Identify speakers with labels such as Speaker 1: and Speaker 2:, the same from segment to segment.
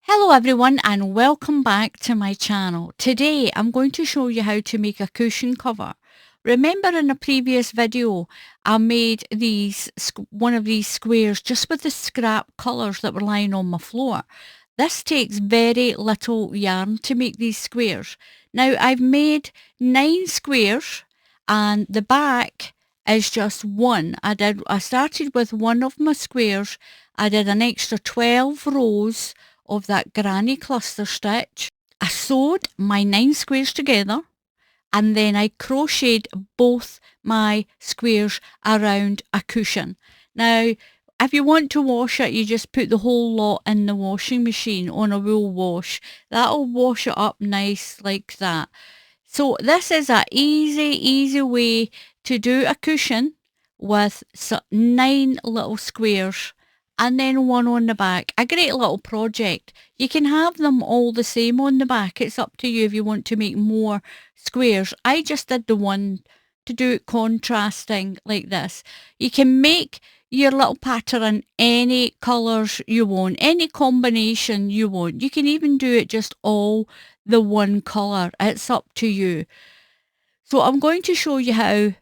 Speaker 1: Hello everyone and welcome back to my channel. Today I'm going to show you how to make a cushion cover. Remember in a previous video I made one of these squares just with the scrap colours that were lying on my floor. This takes very little yarn to make these squares. Now I've made 9 squares and the back is just one. I started with one of my squares. I did an extra 12 rows of that granny cluster stitch. I sewed my 9 squares together and then I crocheted both my squares around a cushion. Now, if you want to wash it, you just put the whole lot in the washing machine on a wool wash. That'll wash it up nice like that. So this is a easy way to do a cushion with 9 little squares and then one on the back. A great little project. You can have them all the same on the back. It's up to you if you want to make more squares. I just did the one to do it contrasting like this. You can make your little pattern any colours you want, any combination you want. You can even do it just all the one colour. It's up to you. So I'm going to show you how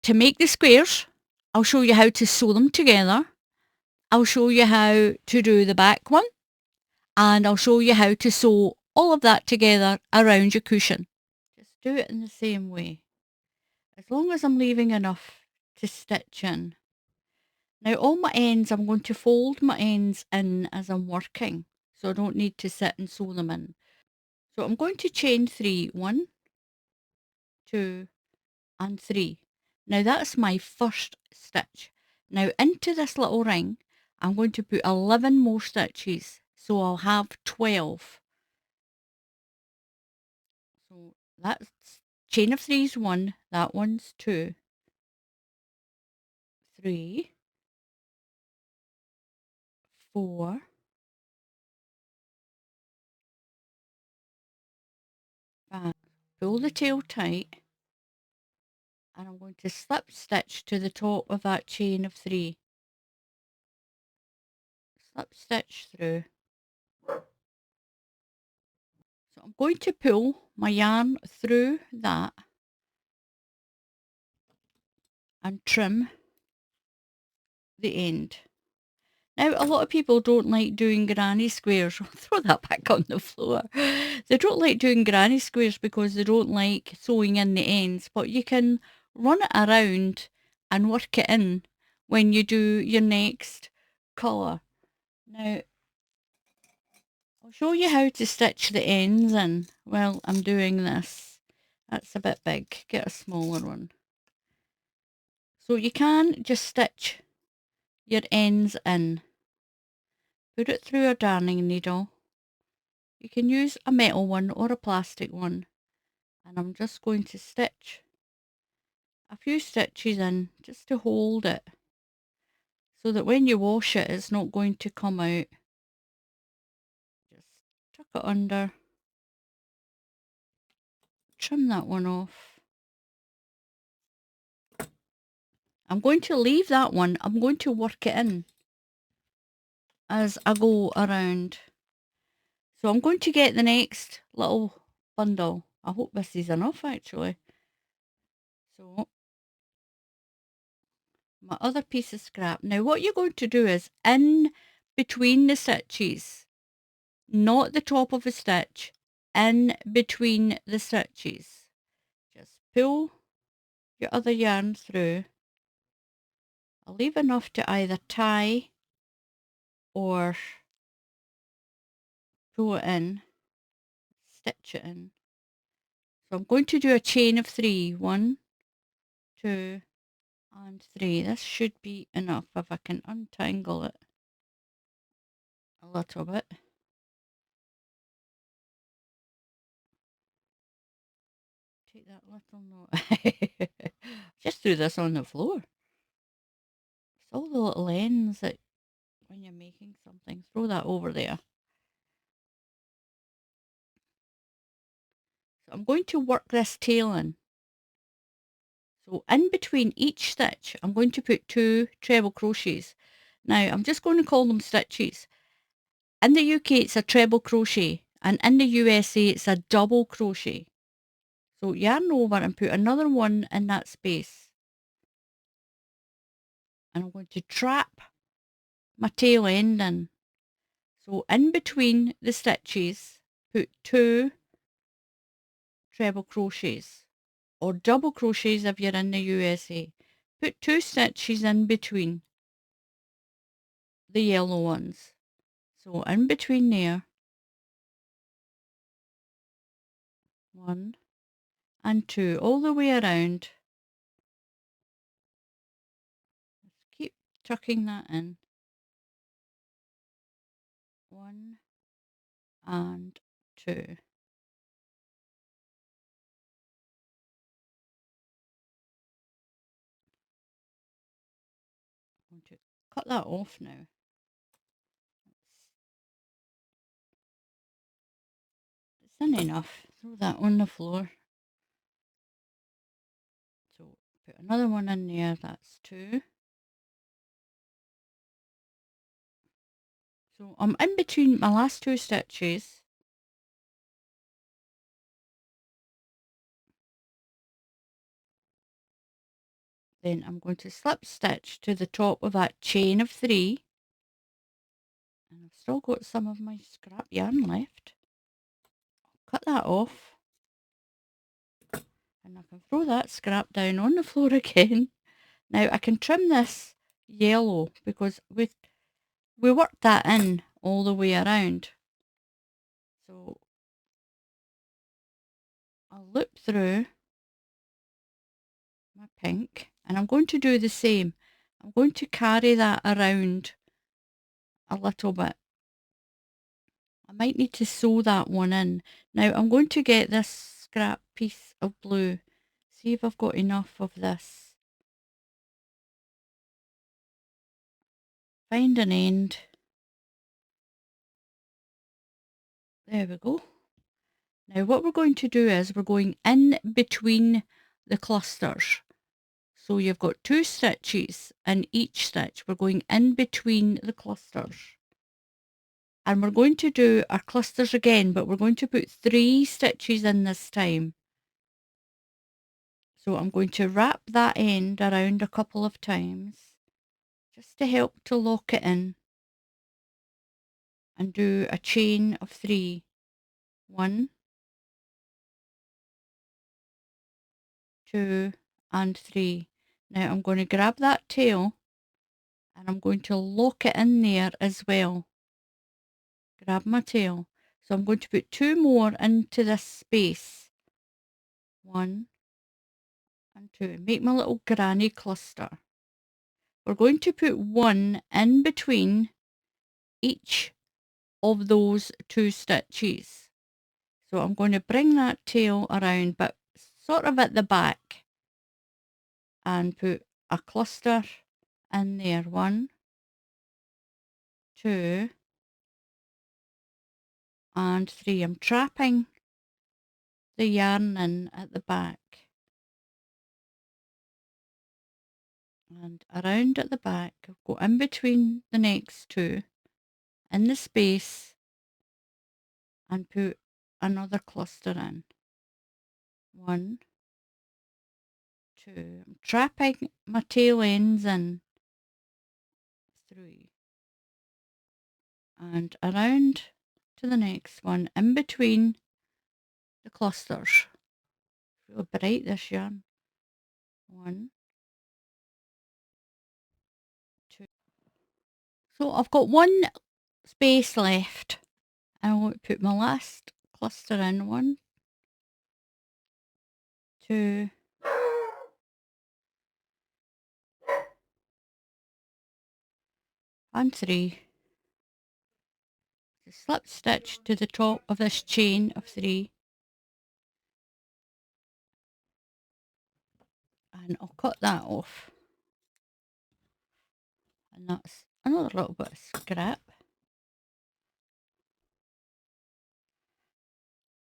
Speaker 1: to make the squares. I'll show you how to sew them together. I'll show you how to do the back one. And I'll show you how to sew all of that together around your cushion. Just do it in the same way. As long as I'm leaving enough to stitch in. Now all my ends, I'm going to fold my ends in as I'm working. So I don't need to sit and sew them in. So I'm going to chain 3. 1, 2 and 3. Now that's my first stitch. Now into this little ring I'm going to put 11 more stitches, so I'll have 12. So that's chain of 3 is 1, that one's 2, 3, 4, 5. Pull the tail tight and I'm going to slip stitch to the top of that chain of 3. Slip stitch through. So I'm going to pull my yarn through that and trim the end. Now, a lot of people don't like doing granny squares. I'll throw that back on the floor. They don't like doing granny squares because they don't like sewing in the ends, but you can run it around and work it in when you do your next colour. Now, I'll show you how to stitch the ends in while I'm doing this. That's a bit big. Get a smaller one. So you can just stitch your ends in. Put it through a darning needle. You can use a metal one or a plastic one. And I'm just going to stitch a few stitches in just to hold it so that when you wash it, it's not going to come out. Just tuck it under. Trim that one off. I'm going to leave that one. I'm going to work it in as I go around. So I'm going to get the next little bundle. I hope this is enough actually. So my other piece of scrap. Now what you're going to do is in between the stitches, not the top of a stitch, in between the stitches, just pull your other yarn through. I'll leave enough to either tie or pull it in, stitch it in. So I'm going to do a chain of 3. 1, 2 and 3. This should be enough if I can untangle it a little bit. Take that little knot. Just threw this on the floor. It's all the little ends that when you're making something, throw that over there. So I'm going to work this tail in. So in between each stitch, I'm going to put 2 treble crochets. Now I'm just going to call them stitches. in the UK it's a treble crochet, and in the USA it's a double crochet. So yarn over and put another one in that space. And I'm going to trap my tail end in. So in between the stitches, put 2 treble crochets, or double crochets if you're in the USA. Put 2 stitches in between the yellow ones. So in between there, 1 and 2, all the way around. Just keep tucking that in. 1 and 2. I'm going to cut that off now. It's thin enough. Throw that on the floor. So put another one in there, that's 2. So I'm in between my last 2 stitches. Then I'm going to slip stitch to the top of that chain of 3. And I've still got some of my scrap yarn left. I'll cut that off. And I can throw that scrap down on the floor again. Now I can trim this yellow because we worked that in all the way around. So I'll loop through my pink, and I'm going to do the same. I'm going to carry that around a little bit. I might need to sew that one in. Now I'm going to get this scrap piece of blue. See if I've got enough of this. Find an end. There we go. Now what we're going to do is we're going in between the clusters. So you've got 2 stitches in each stitch. We're going in between the clusters. And we're going to do our clusters again, but we're going to put 3 stitches in this time. So I'm going to wrap that end around a couple of times just to help to lock it in, and do a chain of 3. 1, 2 and 3. Now I'm going to grab that tail and I'm going to lock it in there as well. Grab my tail. So I'm going to put 2 more into this space. 1 and 2. Make my little granny cluster. We're going to put 1 in between each of those 2 stitches. So I'm going to bring that tail around, but sort of at the back, and put a cluster in there. 1, 2 and 3. I'm trapping the yarn in at the back and around at the back. I'll go in between the next 2 in the space and put another cluster in. 1, 2. I'm trapping my tail ends in. 3 and around to the next one in between the clusters. Really bright, this yarn. 1, 2. So I've got 1 space left. I want to put my last cluster in. 1, 2 and 3. Slip stitch to the top of this chain of 3, and I'll cut that off, and that's another little bit of scrap.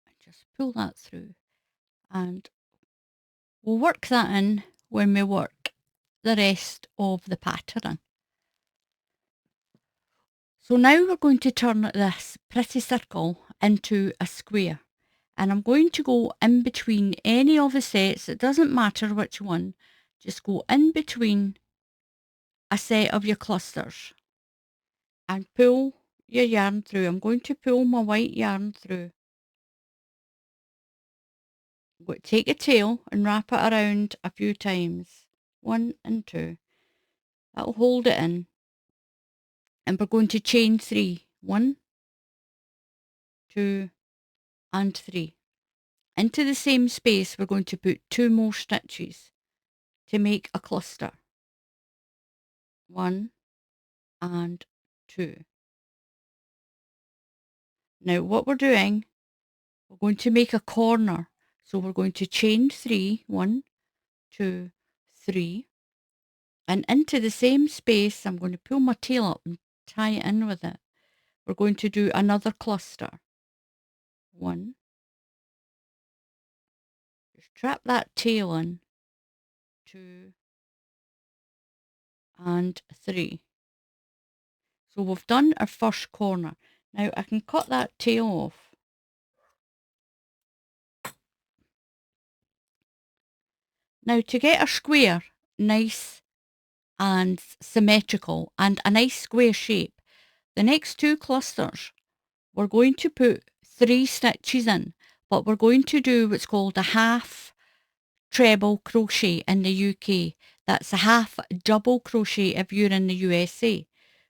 Speaker 1: And just pull that through, and we'll work that in when we work the rest of the pattern. So now we're going to turn this pretty circle into a square. And I'm going to go in between any of the sets. It doesn't matter which one. Just go in between a set of your clusters and pull your yarn through. I'm going to pull my white yarn through. Take a tail and wrap it around a few times. 1 and 2. That'll hold it in. And we're going to chain 3. 1, 2, and 3. Into the same space, we're going to put 2 more stitches to make a cluster. 1 and 2. Now what we're doing, we're going to make a corner. So we're going to chain 3. 1, 2, 3. And into the same space, I'm going to pull my tail up and tie it in with it. We're going to do another cluster. 1. Just trap that tail in. 2 and 3. So we've done our first corner. Now I can cut that tail off. Now to get a square nice and symmetrical and a nice square shape, the next 2 clusters, we're going to put 3 stitches in, but we're going to do what's called a half treble crochet in the UK. That's a half double crochet if you're in the USA.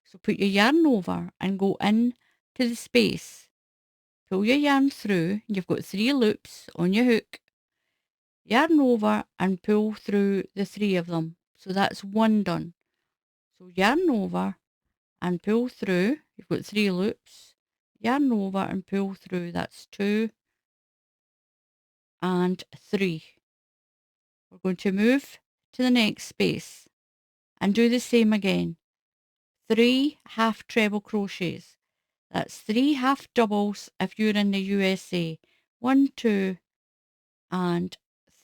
Speaker 1: So put your yarn over and go in to the space. Pull your yarn through. You've got 3 loops on your hook. Yarn over and pull through the 3 of them. So that's 1 done. So yarn over and pull through. You've got 3 loops. Yarn over and pull through. That's 2 and 3. We're going to move to the next space and do the same again. 3 half treble crochets. That's 3 half doubles if you're in the USA. 1, 2 and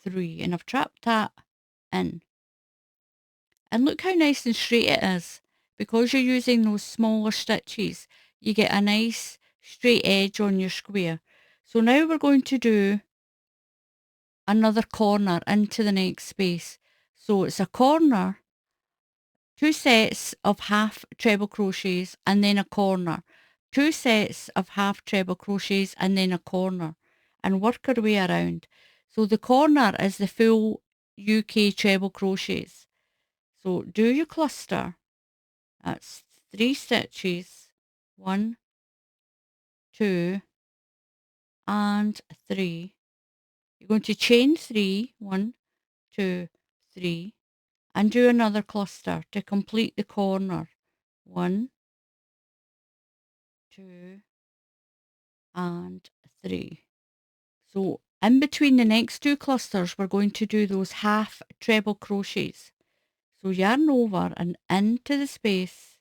Speaker 1: 3. And I've trapped that in. And look how nice and straight it is. Because you're using those smaller stitches, you get a nice straight edge on your square. So now we're going to do another corner into the next space. So it's a corner, 2 sets of half treble crochets and then a corner, 2 sets of half treble crochets and then a corner, and work our way around. So the corner is the full UK treble crochets. So do your cluster. That's 3 stitches. 1, 2 and 3. You're going to chain 3. 1, 2, 3. And do another cluster to complete the corner. 1, 2 and 3. So in between the next 2 clusters, we're going to do those half treble crochets. So yarn over and into the space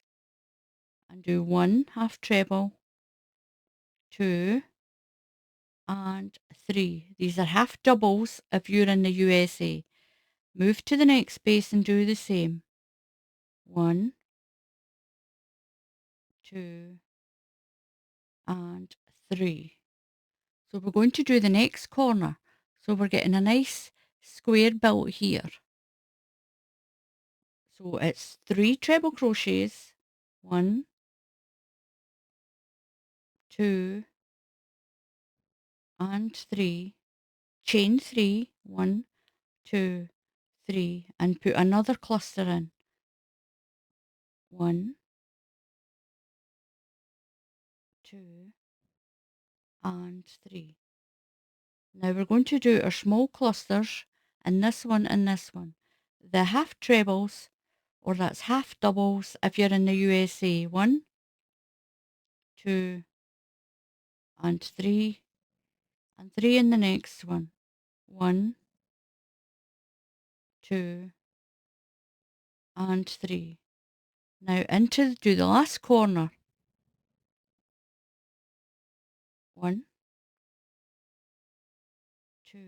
Speaker 1: and do 1 half treble, 2 and 3. These are half doubles if you're in the USA. Move to the next space and do the same. 1, 2 and 3. So we're going to do the next corner. So we're getting a nice square built here. So it's 3 treble crochets. 1, 2 and 3. Chain 3. 1, 2, 3. And put another cluster in. 1, 2 and 3. Now we're going to do our small clusters in this one and this one. The half trebles, or that's half doubles if you're in the USA. 1, 2 and 3 and 3 in the next one. 1, 2 and 3. Now do the last corner. 1, 2,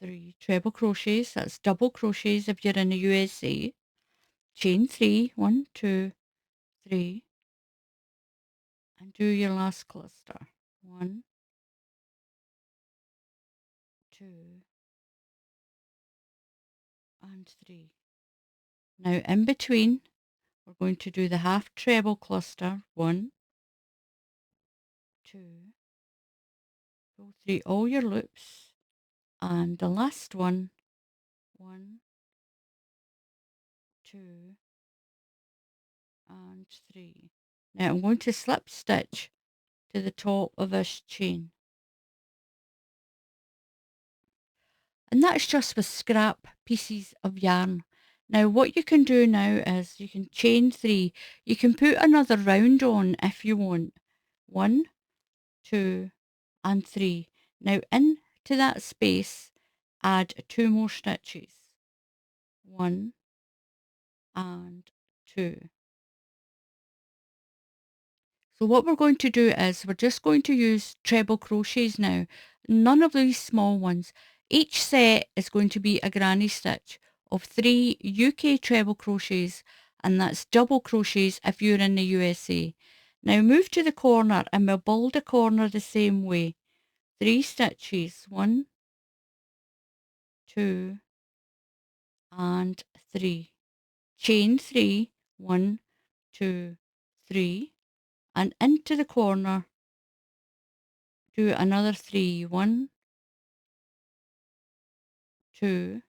Speaker 1: 3 treble crochets. That's double crochets if you're in the USA. Chain 3. 1, 2, 3, and do your last cluster. 1, 2, and 3. Now in between, we're going to do the half treble cluster. 1, 2, go through all your loops, and the last one, 1, 2, and 3. Now I'm going to slip stitch to the top of this chain. And that's just with scrap pieces of yarn. Now what you can do now is you can chain 3. You can put another round on if you want. 1, 2, and 3. Now into that space, add 2 more stitches. 1 and 2. So what we're going to do is we're just going to use treble crochets now. None of these small ones. Each set is going to be a granny stitch of 3 UK treble crochets, and that's double crochets if you're in the USA. Now move to the corner and we'll build a corner the same way. 3 stitches, 1, 2, and 3. Chain 3, 1, 2, 3, and into the corner do another 3, 1, 2,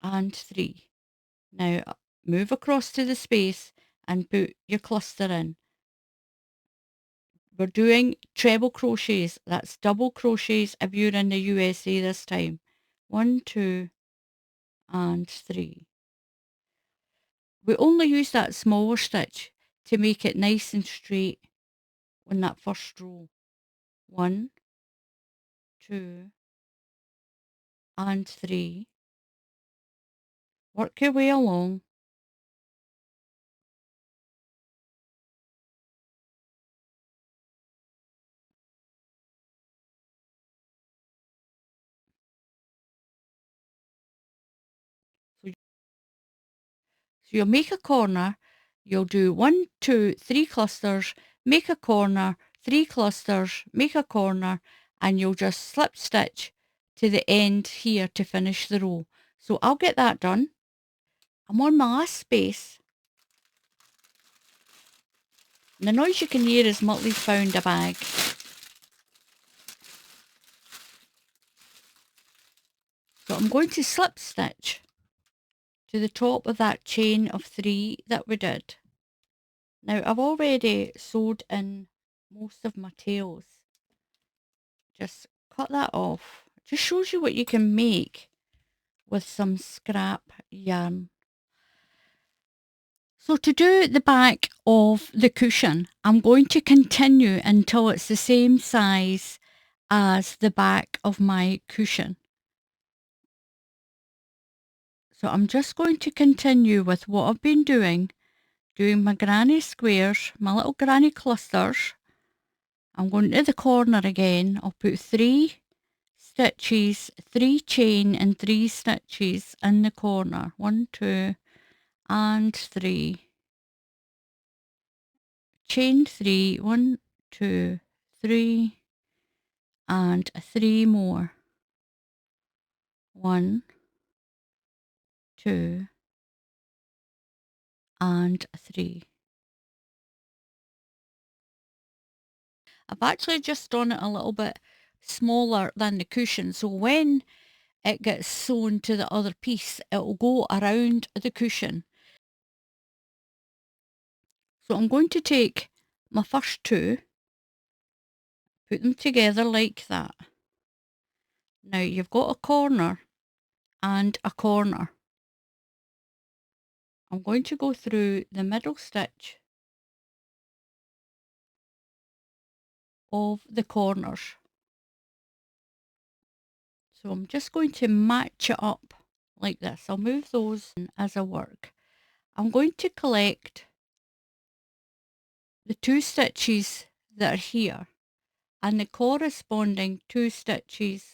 Speaker 1: and 3. Now move across to the space and put your cluster in. We're doing treble crochets, that's double crochets if you're in the USA this time. 1, 2, and 3. We only use that smaller stitch to make it nice and straight on that first row. 1, 2, and 3. Work your way along. So you'll make a corner, you'll do 1, 2, 3 clusters, make a corner, 3 clusters, make a corner, and you'll just slip stitch to the end here to finish the row. So I'll get that done. I'm on my last space. And the noise you can hear is Muttley's found a bag. So I'm going to slip stitch to the top of that chain of 3 that we did. Now I've already sewed in most of my tails. Just cut that off. Just shows you what you can make with some scrap yarn. So to do the back of the cushion, I'm going to continue until it's the same size as the back of my cushion. So I'm just going to continue with what I've been doing my granny squares, my little granny clusters. I'm going to the corner again. I'll put 3 stitches, 3 chain and 3 stitches in the corner. 1, 2, and 3. Chain 3, 1, 2, 3, and 3 more. 1, 2, and 3. I've actually just done it a little bit smaller than the cushion, so when it gets sewn to the other piece, it will go around the cushion. So I'm going to take my first 2, put them together like that. Now you've got a corner and a corner. I'm going to go through the middle stitch of the corners. So I'm just going to match it up like this. I'll move those as I work. I'm going to collect the 2 stitches that are here and the corresponding 2 stitches,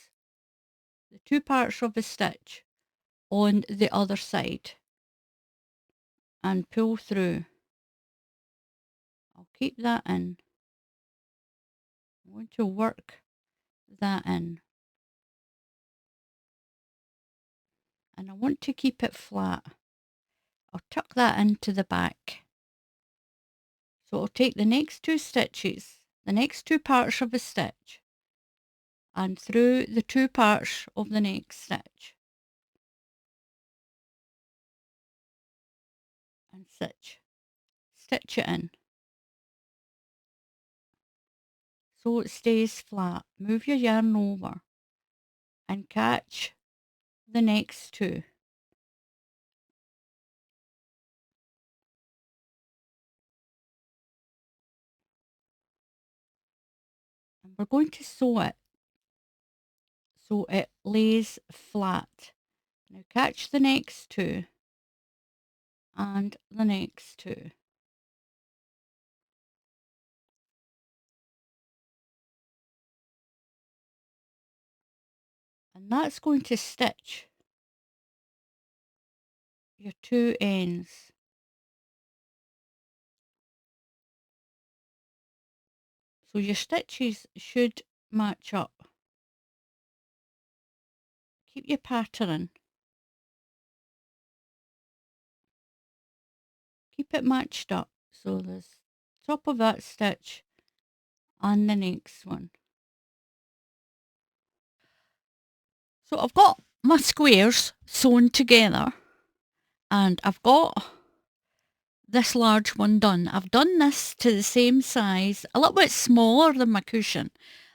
Speaker 1: the 2 parts of the stitch on the other side. and pull through. I'll keep that in. I'm going to work that in. And I want to keep it flat. I'll tuck that into the back. So I'll take the next two stitches, the next two parts of a stitch, and through the two parts of the next stitch. And stitch it in. So it stays flat. Move your yarn over and catch the next two. And we're going to sew it so it lays flat. Now catch the next two and the next two. And that's going to stitch your two ends. So your stitches should match up. Keep your pattern. Keep it matched up. So there's top of that stitch and the next one. So I've got my squares sewn together and I've got this large one done. I've done this to the same size, a little bit smaller than my cushion.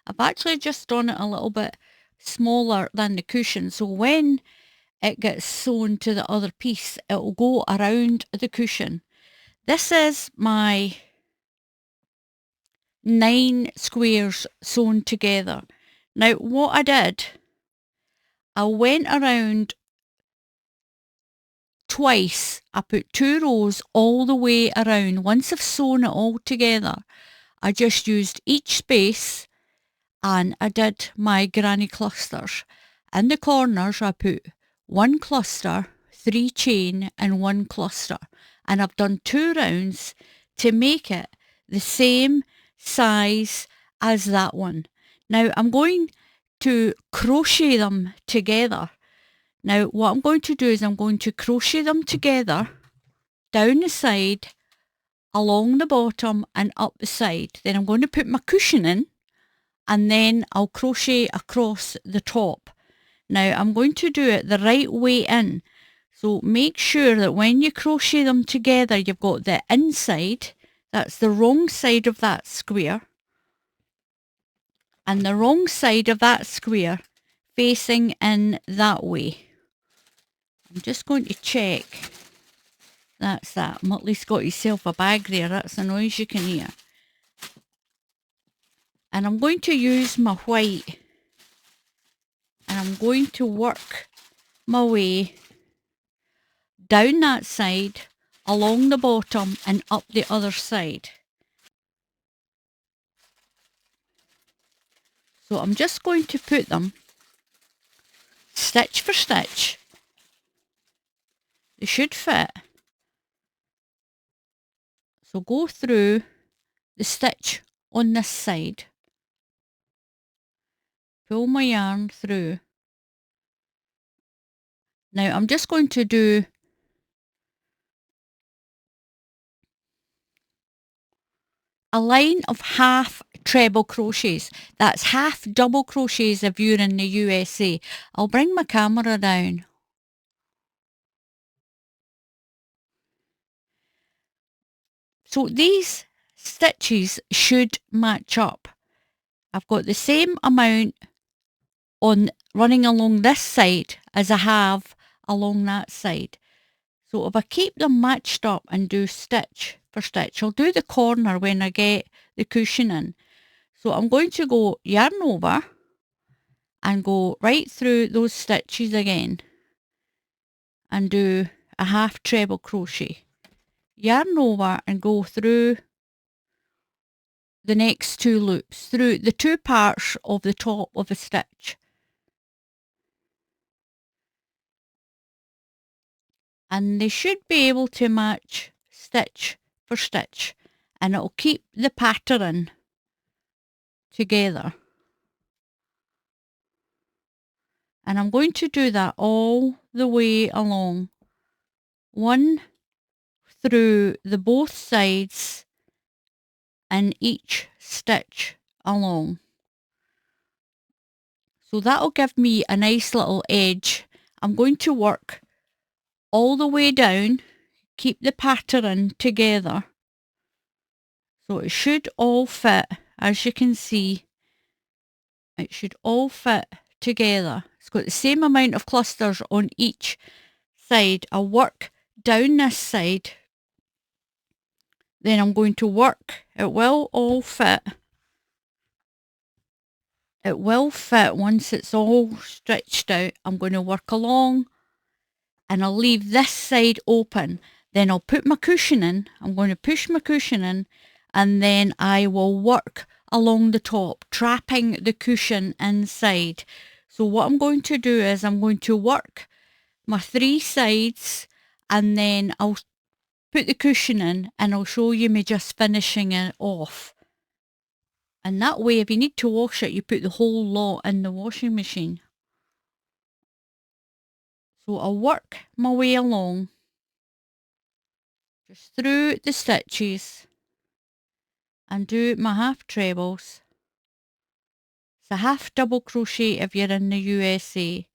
Speaker 1: I've actually just done it a little bit smaller than the cushion. So when it gets sewn to the other piece, it will go around the cushion. This is my 9 squares sewn together. Now what I did, I went around twice. I put 2 rows all the way around. Once I've sewn it all together, I just used each space and I did my granny clusters. In the corners I put 1 cluster, 3 chain and 1 cluster. And I've done 2 rounds to make it the same size as that one. Now I'm going to crochet them together. Now what I'm going to do is I'm going to crochet them together down the side, along the bottom and up the side. Then I'm going to put my cushion in and then I'll crochet across the top. Now I'm going to do it the right way in. So make sure that when you crochet them together, you've got the inside, that's the wrong side of that square, and the wrong side of that square facing in that way. I'm just going to check. That's that. Muttley's got himself a bag there. That's the noise you can hear. And I'm going to use my white and I'm going to work my way down that side, along the bottom and up the other side. So I'm just going to put them stitch for stitch. They should fit. So go through the stitch on this side. Pull my yarn through. Now I'm just going to do a line of half treble crochets. That's half double crochets if you're in the USA. I'll bring my camera down. So these stitches should match up. I've got the same amount on running along this side as I have along that side. So if I keep them matched up and do stitch for stitch, I'll do the corner when I get the cushion in. So I'm going to go yarn over and go right through those stitches again and do a half treble crochet. Yarn over and go through the next 2 loops, through the 2 parts of the top of a stitch. and they should be able to match stitch for stitch, and it'll keep the pattern together. And I'm going to do that all the way along, one through the both sides and each stitch along. So that'll give me a nice little edge. I'm going to work all the way down, keep the pattern together. So it should all fit, as you can see, it should all fit together. It's got the same amount of clusters on each side. I'll work down this side, then I'm going to work. It will all fit. It will fit once it's all stretched out. I'm going to work along and I'll leave this side open. Then I'll put my cushion in. I'm going to push my cushion in and then I will work along the top, trapping the cushion inside. So what I'm going to do is I'm going to work my three sides and then I'll put the cushion in and I'll show you me just finishing it off. And that way, if you need to wash it, you put the whole lot in the washing machine. So I'll work my way along, just through the stitches, and do my half trebles. It's a half double crochet if you're in the USA.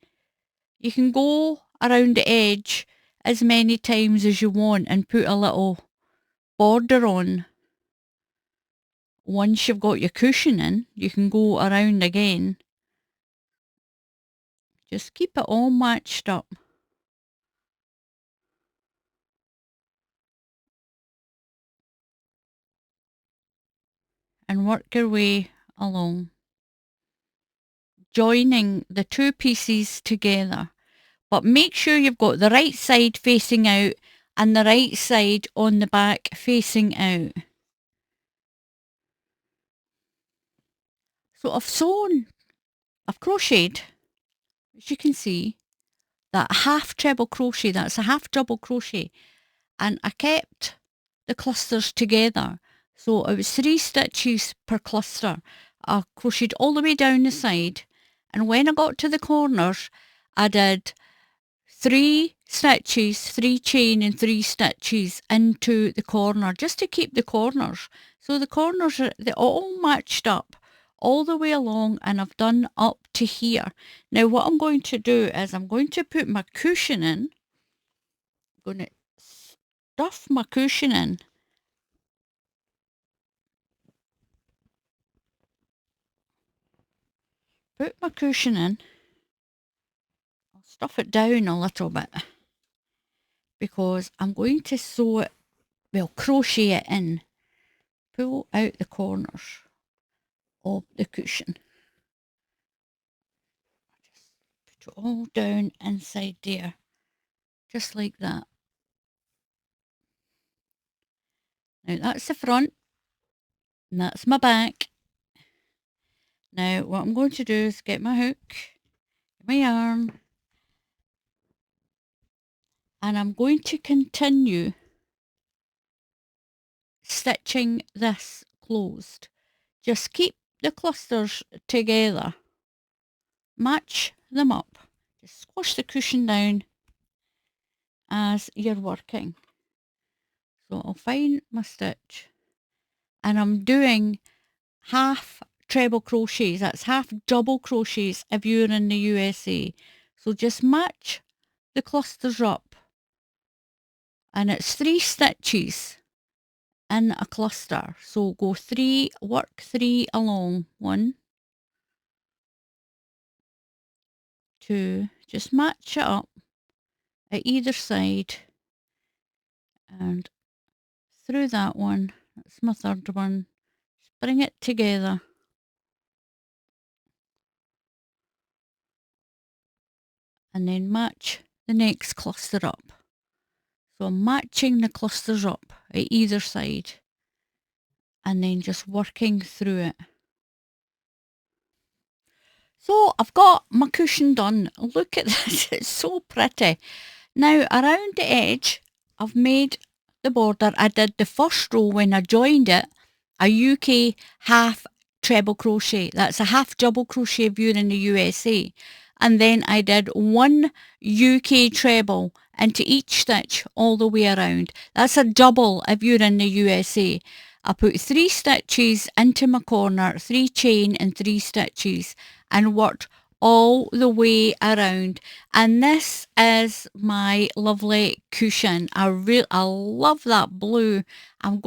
Speaker 1: You can go around the edge as many times as you want and put a little border on. Once you've got your cushion in, you can go around again. Just keep it all matched up. And work your way along, joining the two pieces together. But make sure you've got the right side facing out and the right side on the back facing out. So I've crocheted, as you can see, that half treble crochet, that's a half double crochet, and I kept the clusters together. So it was 3 stitches per cluster. I crocheted all the way down the side, and when I got to the corners, I did 3 stitches, 3 chain and 3 stitches into the corner, just to keep the corners. So the corners, they're all matched up all the way along, and I've done up to here. Now what I'm going to do is I'm going to put my cushion in. I'm going to stuff my cushion in. Put my cushion in. I'll stuff it down a little bit because I'm going to sew it, well, crochet it in. Pull out the corners of the cushion. Just put it all down inside there, just like that. Now that's the front, and that's my back. Now what I'm going to do is get my hook, my yarn, and I'm going to continue stitching this closed. Just keep the clusters together, match them up, just squash the cushion down as you're working. So I'll find my stitch, and I'm doing half treble crochets, that's half double crochets if you're in the USA. So just match the clusters up, and it's 3 stitches in a cluster. So go 3, work 3 along, 1, 2, just match it up at either side, and through that one, that's my third one, just bring it together. And then match the next cluster up. So I'm matching the clusters up at either side and then just working through it. So I've got my cushion done. Look at this, it's so pretty. Now around the edge, I've made the border. I did the first row when I joined it, a UK half treble crochet. That's a half double crochet if you're in the USA. And then I did one UK treble into each stitch all the way around. That's a double if you're in the USA. I put 3 stitches into my corner, 3 chain and 3 stitches, and worked all the way around. And this is my lovely cushion. I love that blue. I've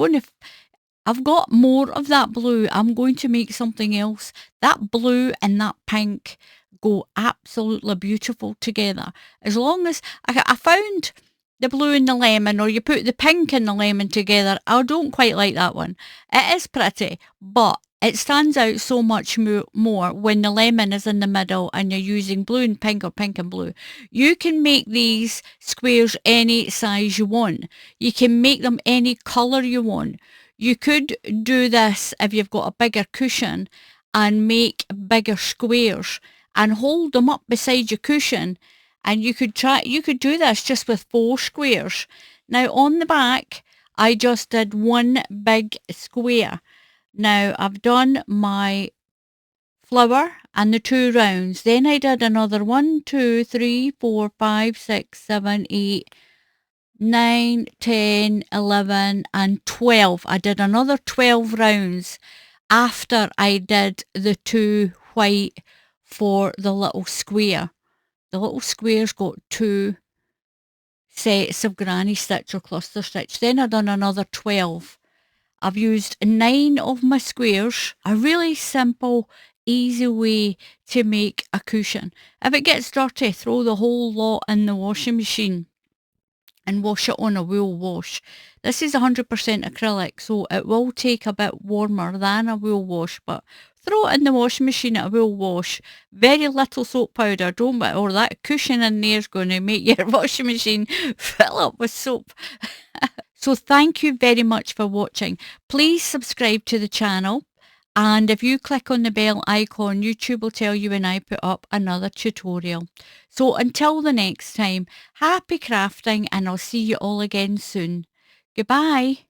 Speaker 1: got more of that blue. I'm going to make something else. That blue and that pink go absolutely beautiful together. As long as I found the blue and the lemon, or you put the pink and the lemon together, I don't quite like that one. It is pretty, but it stands out so much more when the lemon is in the middle and you're using blue and pink or pink and blue. You can make these squares any size you want. You can make them any colour you want. You could do this if you've got a bigger cushion and make bigger squares and hold them up beside your cushion, and you could do this just with 4 squares. Now on the back I just did one big square. Now I've done my flower and the 2 rounds. Then I did another 1, 2, 3, 4, 5, 6, 7, 8, 9, 10, 11 and 12. I did another 12 rounds after I did the 2 white for the little square. The little square's got 2 sets of granny stitch or cluster stitch. Then I done another 12. I've used 9 of my squares. A really simple, easy way to make a cushion. If it gets dirty, throw the whole lot in the washing machine and wash it on a wool wash. This is 100% acrylic, so it will take a bit warmer than a wool wash, but throw it in the washing machine at a wool wash. Very little soap powder, or that cushion in there is going to make your washing machine fill up with soap. So thank you very much for watching. Please subscribe to the channel. And if you click on the bell icon, YouTube will tell you when I put up another tutorial. So until the next time, happy crafting, and I'll see you all again soon. Goodbye.